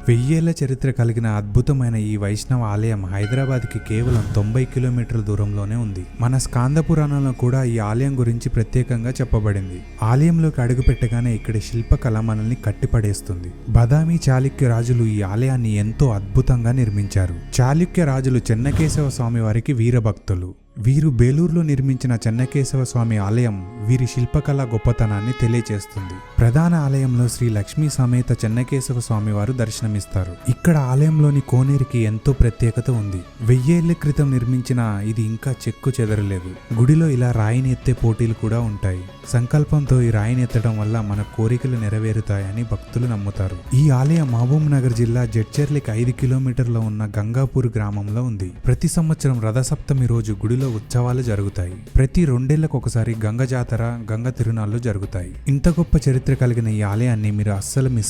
వెయ్యేళ్ల చరిత్ర కలిగిన అద్భుతమైన ఈ వైష్ణవ ఆలయం హైదరాబాద్కి కేవలం 90 కిలోమీటర్ల దూరంలోనే ఉంది. మన స్కాంద పురాణంలో కూడా ఈ ఆలయం గురించి ప్రత్యేకంగా చెప్పబడింది. ఆలయంలోకి అడుగుపెట్టగానే ఇక్కడి శిల్పకళ మనల్ని కట్టిపడేస్తుంది. బదామి చాళుక్య రాజులు ఈ ఆలయాన్ని ఎంతో అద్భుతంగా నిర్మించారు. చాళుక్య రాజులు చెన్నకేశవ స్వామి వారికి వీరభక్తులు. వీరు బేలూరులో నిర్మించిన చెన్నకేశవ స్వామి ఆలయం వీరి శిల్పకళ గొప్పతనాన్ని తెలియజేస్తుంది. ప్రధాన ఆలయంలో శ్రీ లక్ష్మీ సమేత చెన్నకేశవ స్వామి వారు దర్శనమిస్తారు. ఇక్కడ ఆలయంలోని కోనేరికి ఎంతో ప్రత్యేకత ఉంది. 1000 ఏళ్ల క్రితం నిర్మించిన ఇది ఇంకా చెక్కు చెదరలేదు. గుడిలో ఇలా రాయిని ఎత్తే పోటీలు కూడా ఉంటాయి. సంకల్పంతో ఈ రాయిని ఎత్తడం వల్ల మన కోరికలు నెరవేరుతాయని భక్తులు నమ్ముతారు. ఈ ఆలయం మహబూబ్ నగర్ జిల్లా జడ్చర్లికి 5 కిలోమీటర్ల ఉన్న గంగాపూర్ గ్రామంలో ఉంది. ప్రతి సంవత్సరం రథసప్తమి రోజు గుడిలో ఉత్సవాలు జరుగుతాయి. ప్రతి 2 ఏళ్లకు ఒకసారి గంగ జాతర, గంగ తిరునాళ్లు జరుగుతాయి. ఇంత గొప్ప చరిత్ర కలిగిన ఈ ఆలయాన్ని మీరు అస్సలు మిస్